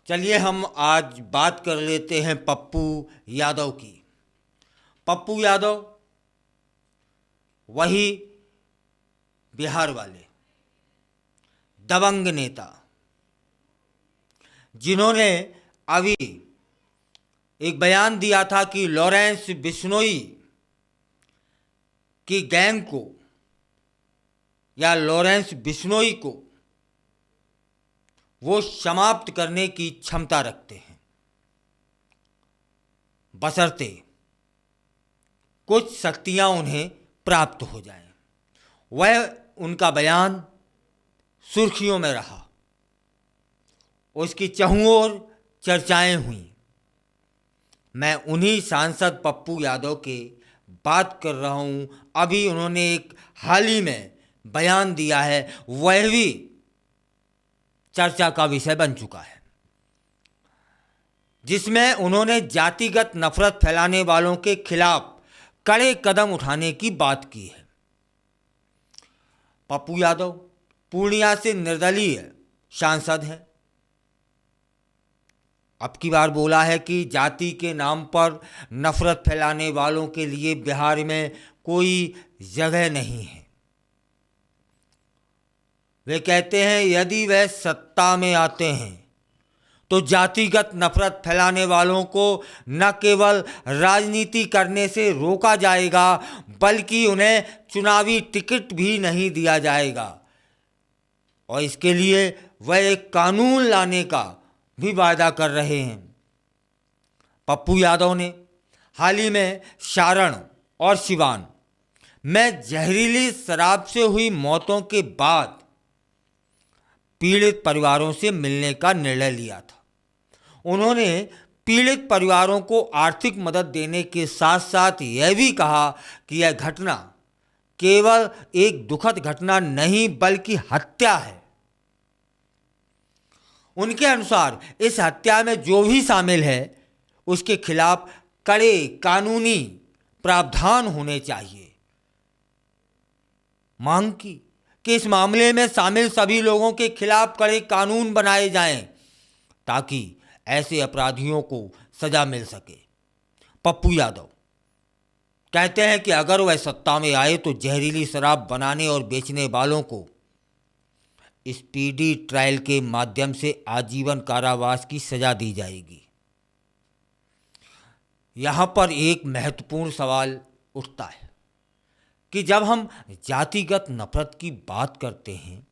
चलिए हम आज बात कर लेते हैं पप्पू यादव की। पप्पू यादव वही बिहार वाले दबंग नेता जिन्होंने अभी एक बयान दिया था कि लॉरेंस बिश्नोई की गैंग को या लॉरेंस बिश्नोई को वो समाप्त करने की क्षमता रखते हैं, बशर्ते कुछ शक्तियां उन्हें प्राप्त हो जाएं। वह उनका बयान सुर्खियों में रहा, उसकी चहुं ओर चर्चाएं हुई। मैं उन्हीं सांसद पप्पू यादव के बात कर रहा हूं। अभी उन्होंने एक हाल ही में बयान दिया है, वह भी चर्चा का विषय बन चुका है, जिसमें उन्होंने जातिगत नफरत फैलाने वालों के खिलाफ कड़े कदम उठाने की बात की है। पप्पू यादव पूर्णिया से निर्दलीय सांसद हैं। अब की बार बोला है कि जाति के नाम पर नफरत फैलाने वालों के लिए बिहार में कोई जगह नहीं है। वे कहते हैं यदि वह सत्ता में आते हैं तो जातिगत नफरत फैलाने वालों को न केवल राजनीति करने से रोका जाएगा बल्कि उन्हें चुनावी टिकट भी नहीं दिया जाएगा, और इसके लिए वह एक कानून लाने का भी वायदा कर रहे हैं। पप्पू यादव ने हाल ही में सारण और सिवान में जहरीली शराब से हुई मौतों के बाद पीड़ित परिवारों से मिलने का निर्णय लिया था। उन्होंने पीड़ित परिवारों को आर्थिक मदद देने के साथ साथ यह भी कहा कि यह घटना केवल एक दुखद घटना नहीं बल्कि हत्या है। उनके अनुसार इस हत्या में जो भी शामिल है उसके खिलाफ कड़े कानूनी प्रावधान होने चाहिए। मांग की कि इस मामले में शामिल सभी लोगों के खिलाफ कड़े कानून बनाए जाएं ताकि ऐसे अपराधियों को सजा मिल सके। पप्पू यादव कहते हैं कि अगर वह सत्ता में आए तो जहरीली शराब बनाने और बेचने वालों को स्पीडी ट्रायल के माध्यम से आजीवन कारावास की सजा दी जाएगी। यहां पर एक महत्वपूर्ण सवाल उठता है कि जब हम जातिगत नफरत की बात करते हैं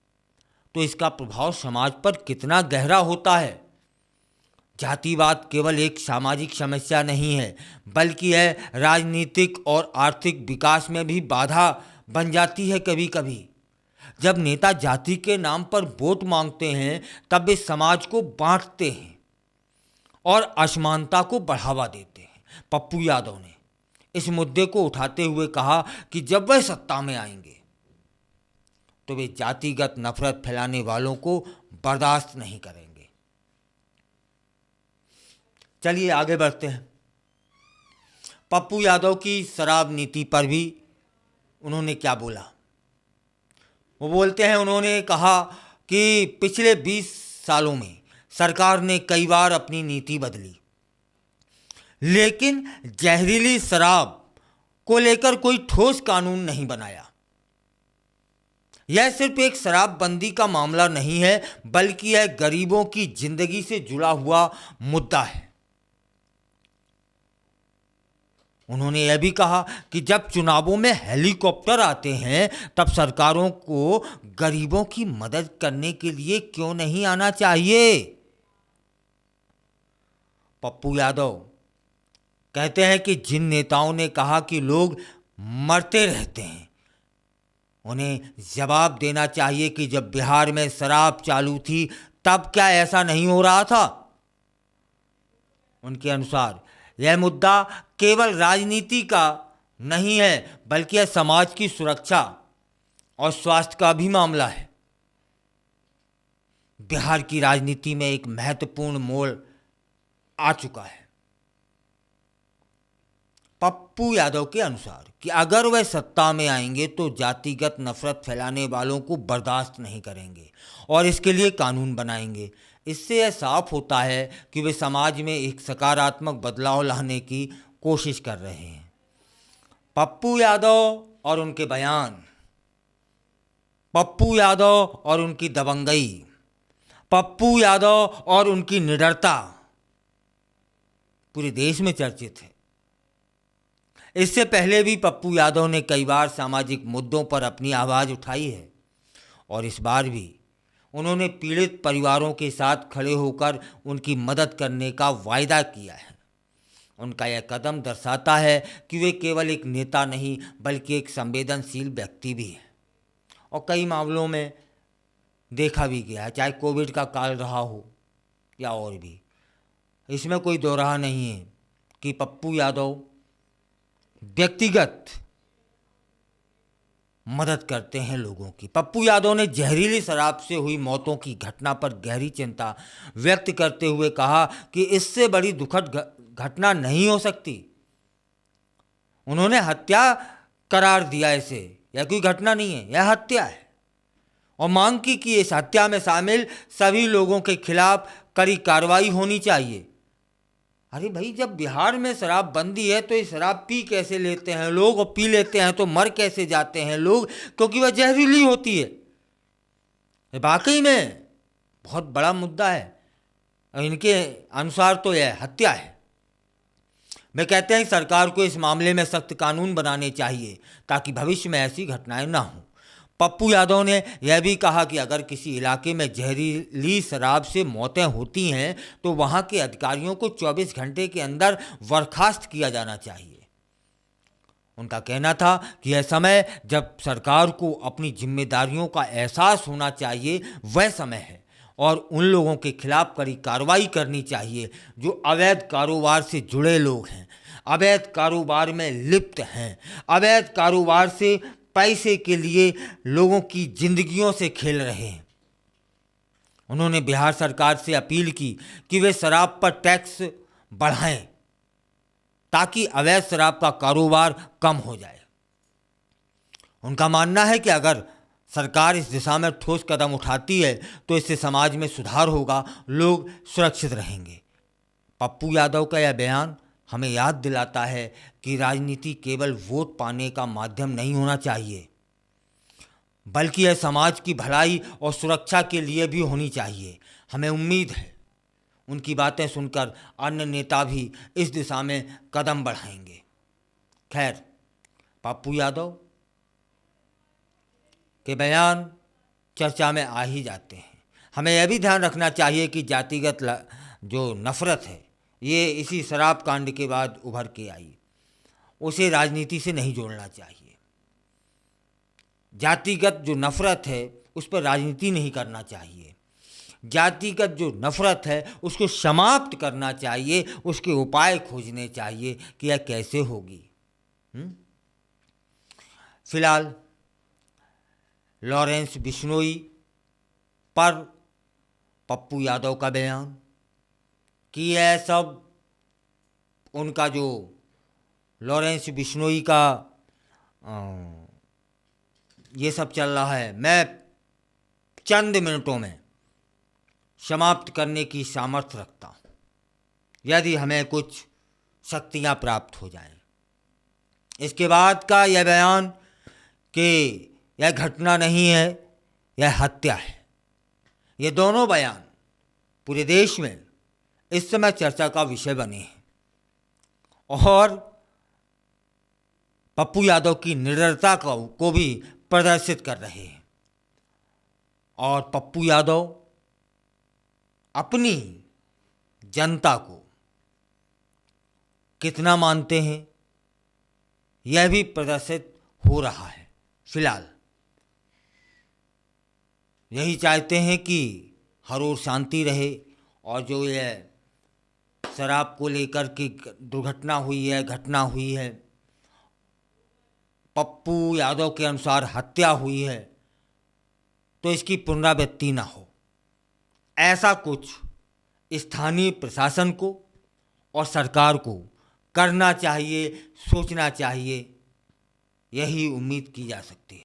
तो इसका प्रभाव समाज पर कितना गहरा होता है। जातिवाद केवल एक सामाजिक समस्या नहीं है बल्कि यह राजनीतिक और आर्थिक विकास में भी बाधा बन जाती है। कभी कभी जब नेता जाति के नाम पर वोट मांगते हैं तब वे समाज को बांटते हैं और असमानता को बढ़ावा देते हैं। पप्पू यादव ने इस मुद्दे को उठाते हुए कहा कि जब वह सत्ता में आएंगे तो वे जातिगत नफरत फैलाने वालों को बर्दाश्त नहीं करेंगे। चलिए आगे बढ़ते हैं। पप्पू यादव की शराब नीति पर भी उन्होंने क्या बोला, वो बोलते हैं, उन्होंने कहा कि पिछले 20 सालों में सरकार ने कई बार अपनी नीति बदली, लेकिन जहरीली शराब को लेकर कोई ठोस कानून नहीं बनाया। यह सिर्फ एक शराबबंदी का मामला नहीं है बल्कि यह गरीबों की जिंदगी से जुड़ा हुआ मुद्दा है। उन्होंने यह भी कहा कि जब चुनावों में हेलीकॉप्टर आते हैं तब सरकारों को गरीबों की मदद करने के लिए क्यों नहीं आना चाहिए। पप्पू यादव कहते हैं कि जिन नेताओं ने कहा कि लोग मरते रहते हैं उन्हें जवाब देना चाहिए कि जब बिहार में शराब चालू थी तब क्या ऐसा नहीं हो रहा था। उनके अनुसार यह मुद्दा केवल राजनीति का नहीं है बल्कि यह समाज की सुरक्षा और स्वास्थ्य का भी मामला है। बिहार की राजनीति में एक महत्वपूर्ण मोड़ आ चुका है। पप्पू यादव के अनुसार कि अगर वह सत्ता में आएंगे तो जातिगत नफरत फैलाने वालों को बर्दाश्त नहीं करेंगे और इसके लिए कानून बनाएंगे। इससे यह साफ होता है कि वे समाज में एक सकारात्मक बदलाव लाने की कोशिश कर रहे हैं। पप्पू यादव और उनके बयान, पप्पू यादव और उनकी दबंगई, पप्पू यादव और उनकी निडरता पूरे देश में चर्चित है। इससे पहले भी पप्पू यादव ने कई बार सामाजिक मुद्दों पर अपनी आवाज़ उठाई है और इस बार भी उन्होंने पीड़ित परिवारों के साथ खड़े होकर उनकी मदद करने का वायदा किया है। उनका यह कदम दर्शाता है कि वे केवल एक नेता नहीं बल्कि एक संवेदनशील व्यक्ति भी हैं और कई मामलों में देखा भी गया है, चाहे कोविड का काल रहा हो या और भी। इसमें कोई दो राह नहीं है कि पप्पू यादव व्यक्तिगत मदद करते हैं लोगों की। पप्पू यादव ने जहरीली शराब से हुई मौतों की घटना पर गहरी चिंता व्यक्त करते हुए कहा कि इससे बड़ी दुखद घटना नहीं हो सकती। उन्होंने हत्या करार दिया इसे, यह कोई घटना नहीं है, यह हत्या है, और मांग की कि इस हत्या में शामिल सभी लोगों के खिलाफ कड़ी कार्रवाई होनी चाहिए। अरे भाई, जब बिहार में शराब बंदी है तो ये शराब पी कैसे लेते हैं लोग, और पी लेते हैं तो मर कैसे जाते हैं लोग, क्योंकि वह जहरीली होती है। ये वाकई में बहुत बड़ा मुद्दा है। इनके अनुसार तो यह हत्या है। वे कहते हैं कि सरकार को इस मामले में सख्त कानून बनाने चाहिए ताकि भविष्य में ऐसी घटनाएं ना हों। पप्पू यादव ने यह भी कहा कि अगर किसी इलाके में जहरीली शराब से मौतें होती हैं तो वहां के अधिकारियों को 24 घंटे के अंदर बर्खास्त किया जाना चाहिए। उनका कहना था कि यह समय जब सरकार को अपनी जिम्मेदारियों का एहसास होना चाहिए, वह समय है, और उन लोगों के खिलाफ कड़ी कार्रवाई करनी चाहिए जो अवैध कारोबार से जुड़े लोग हैं, अवैध कारोबार में लिप्त हैं, अवैध कारोबार से पैसे के लिए लोगों की जिंदगियों से खेल रहे हैं। उन्होंने बिहार सरकार से अपील की कि वे शराब पर टैक्स बढ़ाएं ताकि अवैध शराब का कारोबार कम हो जाए। उनका मानना है कि अगर सरकार इस दिशा में ठोस कदम उठाती है तो इससे समाज में सुधार होगा, लोग सुरक्षित रहेंगे। पप्पू यादव का यह बयान हमें याद दिलाता है कि राजनीति केवल वोट पाने का माध्यम नहीं होना चाहिए, बल्कि यह समाज की भलाई और सुरक्षा के लिए भी होनी चाहिए। हमें उम्मीद है उनकी बातें सुनकर अन्य नेता भी इस दिशा में कदम बढ़ाएंगे। खैर, पप्पू यादव के बयान चर्चा में आ ही जाते हैं। हमें यह भी ध्यान रखना चाहिए कि जातिगत जो नफरत है ये इसी शराब कांड के बाद उभर के आई, उसे राजनीति से नहीं जोड़ना चाहिए। जातिगत जो नफरत है उस पर राजनीति नहीं करना चाहिए। जातिगत जो नफरत है उसको समाप्त करना चाहिए, उसके उपाय खोजने चाहिए कि यह कैसे होगी। फिलहाल लॉरेंस बिश्नोई पर पप्पू यादव का बयान कि यह सब उनका जो लॉरेंस बिश्नोई का ये सब चल रहा है, मैं चंद मिनटों में समाप्त करने की सामर्थ्य रखता हूँ यदि हमें कुछ शक्तियाँ प्राप्त हो जाएं। इसके बाद का यह बयान कि यह घटना नहीं है, यह हत्या है, ये दोनों बयान पूरे देश में इस समय चर्चा का विषय बने हैं और पप्पू यादव की निडरता को भी प्रदर्शित कर रहे हैं। और पप्पू यादव अपनी जनता को कितना मानते हैं यह भी प्रदर्शित हो रहा है। फिलहाल यही चाहते हैं कि हर ओर शांति रहे और जो यह शराब को लेकर की दुर्घटना हुई है, घटना हुई है, पप्पू यादव के अनुसार हत्या हुई है, तो इसकी पुनरावृत्ति ना हो। ऐसा कुछ स्थानीय प्रशासन को और सरकार को करना चाहिए, सोचना चाहिए, यही उम्मीद की जा सकती है।